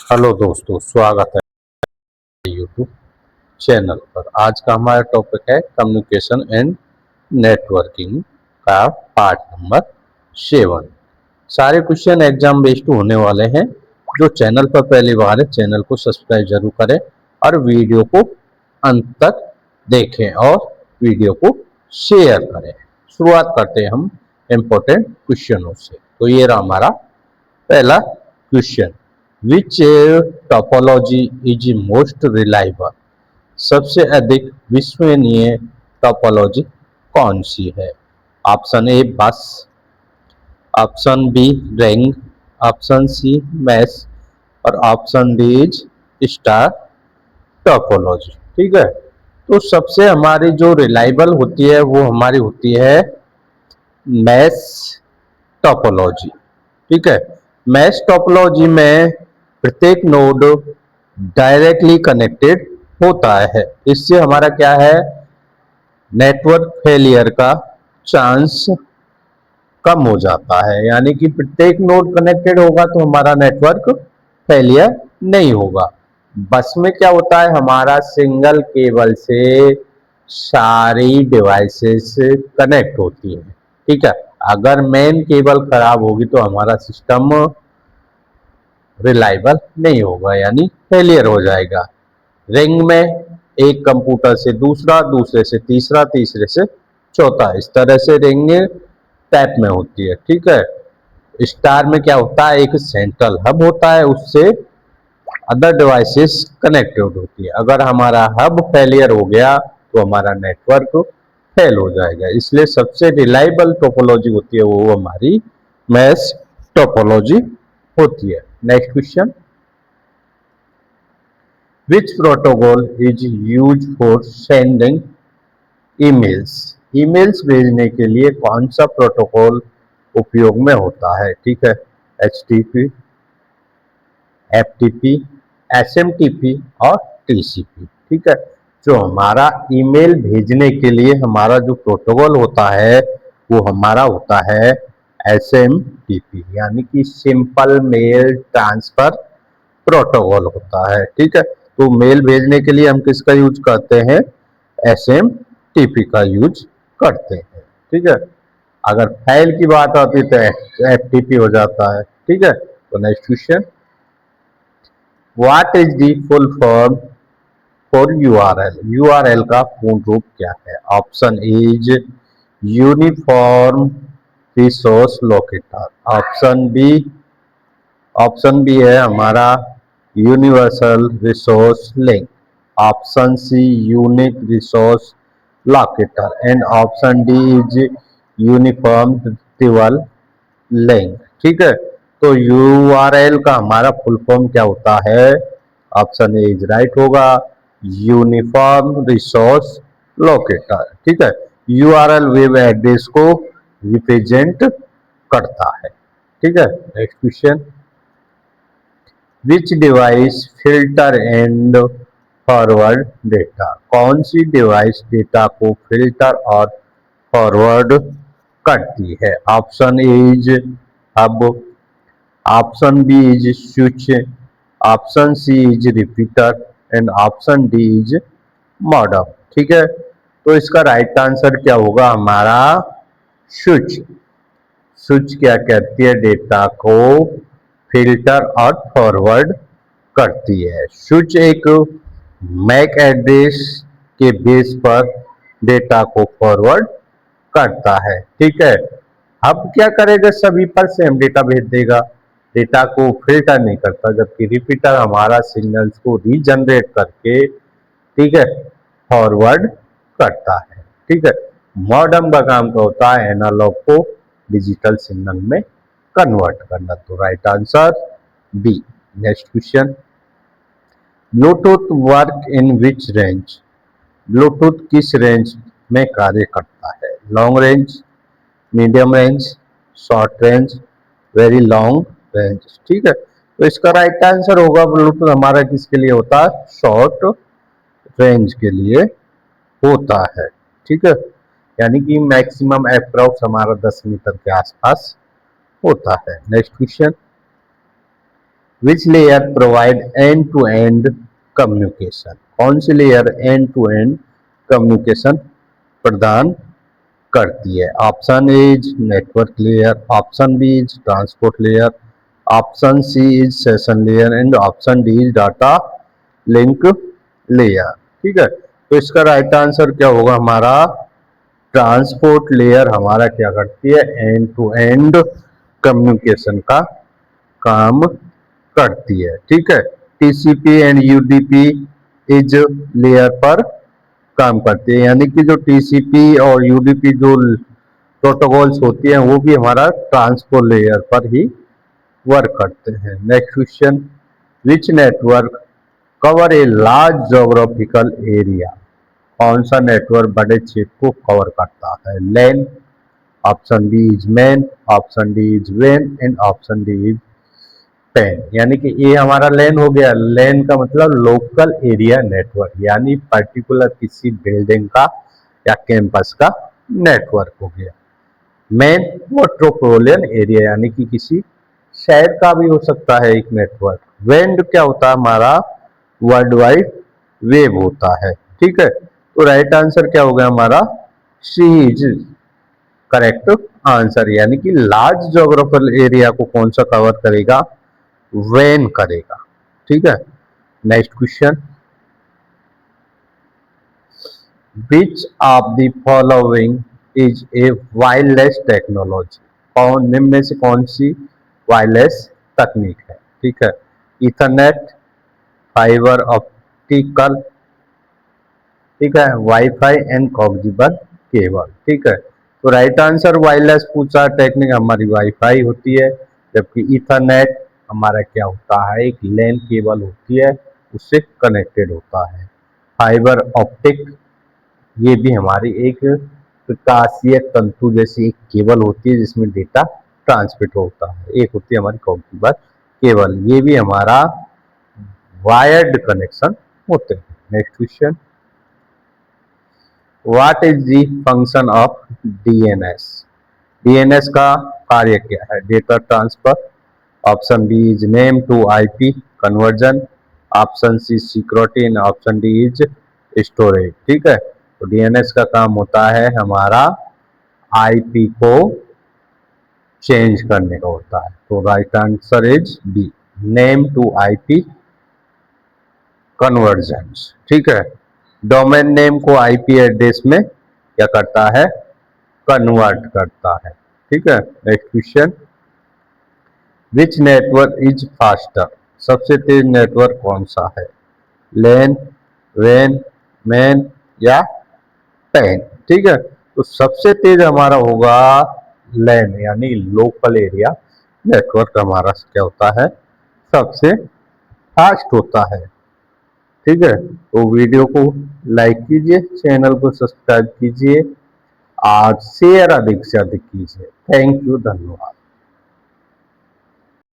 Hello दोस्तों, स्वागत है यूट्यूब चैनल पर। आज का हमारा टॉपिक है कम्युनिकेशन एंड नेटवर्किंग का पार्ट नंबर 7। सारे क्वेश्चन एग्जाम बेस्ड होने वाले हैं। जो चैनल पर पहली बार है, चैनल को सब्सक्राइब जरूर करें और वीडियो को अंत तक देखें और वीडियो को शेयर करें। शुरुआत करते हैं हम इम्पोर्टेंट क्वेश्चनों से। तो ये रहा हमारा पहला question. Which topology is most reliable? सबसे अधिक विश्वसनीय टोपोलॉजी कौन सी है? Option A bus, option B ring, option C mesh और option D is star topology. ठीक है, तो सबसे हमारी जो रिलायबल होती है वो हमारी होती है मैश टोपोलॉजी। ठीक है, मैश टोपोलॉजी में प्रत्येक नोड डायरेक्टली कनेक्टेड होता है। इससे हमारा क्या है, नेटवर्क फेलियर का चांस कम हो जाता है। यानी कि प्रत्येक नोड कनेक्टेड होगा तो हमारा नेटवर्क फेलियर नहीं होगा। बस में क्या होता है, हमारा सिंगल केबल से सारी डिवाइसेस कनेक्ट होती हैं। ठीक है, अगर मेन केबल खराब होगी तो हमारा सिस्टम रिलायबल नहीं होगा, यानी फेलियर हो जाएगा। रिंग में एक कंप्यूटर से दूसरा, दूसरे से तीसरा, तीसरे से चौथा, इस तरह से रिंग टाइप में होती है। ठीक है, स्टार में क्या होता है, एक सेंट्रल हब होता है, उससे अदर डिवाइसेस कनेक्टेड होती है। अगर हमारा हब फेलियर हो गया तो हमारा नेटवर्क फेल हो जाएगा। इसलिए सबसे रिलायबल टोपोलॉजी होती है वो हमारी मैश टोपोलॉजी होती है। Next question. Which protocol is use for sending emails? Emails भेजने के लिए कौन सा प्रोटोकॉल उपयोग में होता है? ठीक है, HTTP, FTP, SMTP और TCP। ठीक है, जो हमारा ईमेल भेजने के लिए हमारा जो प्रोटोकॉल होता है वो हमारा होता है SMTP, यानी कि सिंपल मेल ट्रांसफर प्रोटोकॉल होता है। ठीक है, तो मेल भेजने के लिए हम किसका यूज करते हैं? SMTP का यूज करते हैं। ठीक है, अगर फाइल की बात आती है तो FTP हो जाता है। ठीक है, तो next question. What is the full form for URL? URL का पूर्ण रूप क्या है? Option is uniform resource locator, option B है हमारा universal resource link, option C unique resource locator and option D is uniform retrieval link. ठीक है, तो URL का हमारा फुल फॉर्म क्या होता है? ऑप्शन ए इज राइट होगा, यूनिफॉर्म रिसोर्स लोकेटर। ठीक है, URL वेब एड्रेस को रिप्रेजेंट करता है। ठीक है, next question. Which device filter and forward data? कौन सी डिवाइस डेटा को फिल्टर और फॉरवर्ड करती है? Option A is hub, option B is switch, option C is repeater and option D is modem. ठीक है, तो इसका राइट आंसर क्या होगा हमारा? स्विच। स्विच क्या करती है? डेटा को फिल्टर और फॉरवर्ड करती है। स्विच एक मैक एड्रेस के बेस पर डेटा को फॉरवर्ड करता है। ठीक है, अब क्या करेगा? सभी पर सेम डेटा भेज देगा, डेटा को फिल्टर नहीं करता, जबकि रिपीटर हमारा सिग्नल्स को रीजनरेट करके, ठीक है, फॉरवर्ड करता है। ठीक है, मॉडम का काम क्या होता है? एनालॉग को डिजिटल सिग्नल में कन्वर्ट करना। तो right answer B. Next question. Bluetooth work in which range? Bluetooth किस रेंज में कार्य करता है? Long range, medium range, short range, very long range. ठीक है, तो इसका राइट आंसर होगा ब्लूटूथ हमारा किसके लिए होता है? शॉर्ट रेंज के लिए होता है। ठीक है, यानी कि मैक्सिमम अप्रॉक्स हमारा 10 मीटर के आसपास होता है। Next question. Which layer provide end to end communication, कौन सी layer end to end communication प्रदान करती है? Option A is network layer, option B is transport layer, option C is session layer and option D is data link layer. ठीक है, तो इसका right answer क्या होगा हमारा? ट्रांसपोर्ट लेयर हमारा क्या करती है? एंड टू एंड कम्युनिकेशन का काम करती है। ठीक है, TCP and UDP is layer पर काम करती है, यानी कि जो टीसीपी और यूडीपी जो प्रोटोकॉल्स होती हैं वो भी हमारा ट्रांसपोर्ट लेयर पर ही वर्क करते हैं। Next question, which network cover a large geographical area, कौन सा नेटवर्क बड़े क्षेत्र को कवर करता है? LAN, option B is MAN, option D is वेन and option D is PAN. यानी कि ये हमारा लैन हो गया। लैन का मतलब लोकल एरिया नेटवर्क, यानी पर्टिकुलर किसी बिल्डिंग का या कैंपस का नेटवर्क हो गया। मैन मेट्रोपोलिटन एरिया, यानी कि किसी शहर का भी हो सकता है एक नेटवर्क। वेन क्या होता है हमारा? वर्ल्ड वाइड वेब होता है। ठीक है, तो राइट आंसर क्या हो गया हमारा? सी इज करेक्ट आंसर, यानी कि लार्ज जोग्राफिकल एरिया को कौन सा कवर करेगा? वेन करेगा। ठीक है, next question, which of the following is a wireless technology, कौन निम्न में से कौन सी वायरलेस तकनीक है? ठीक है, इथरनेट, फाइबर ऑप्टिकल, ठीक है, वाईफाई एंड कोएक्सियल केबल। ठीक है, तो राइट आंसर वायरलेस पूछा टेक्निक हमारी वाईफाई होती है, जबकि इथरनेट हमारा क्या होता है? एक लैन केबल होती है, उससे कनेक्टेड होता है। फाइबर ऑप्टिक ये भी हमारी एक प्रकाशीय तंतु जैसी एक केबल होती है जिसमें डेटा ट्रांसमिट होता है। एक होती है हमारी कोएक्सियल केबल, ये भी हमारा वायर्ड कनेक्शन होते हैं। Next question, what is the function of DNS, DNS का कार्य क्या है? Data transfer, option B is name to IP conversion, option C security and option D is storage. ठीक है, तो डीएनएस का काम होता है हमारा आईपी को चेंज करने का होता है। तो right answer is B, name to IP conversion. ठीक है, डोमेन नेम को आईपी एड्रेस में क्या करता है? कन्वर्ट करता है। ठीक है, next question, which network is faster, सबसे तेज नेटवर्क कौन सा है? लैन, वेन, मैन या पैन? ठीक है, तो सबसे तेज हमारा होगा लैन, यानी लोकल एरिया नेटवर्क हमारा क्या होता है? सबसे फास्ट होता है। ठीक है, तो वीडियो को लाइक कीजिए, चैनल को सब्सक्राइब कीजिए और शेयर अधिक से अधिक कीजिए। थैंक यू, धन्यवाद।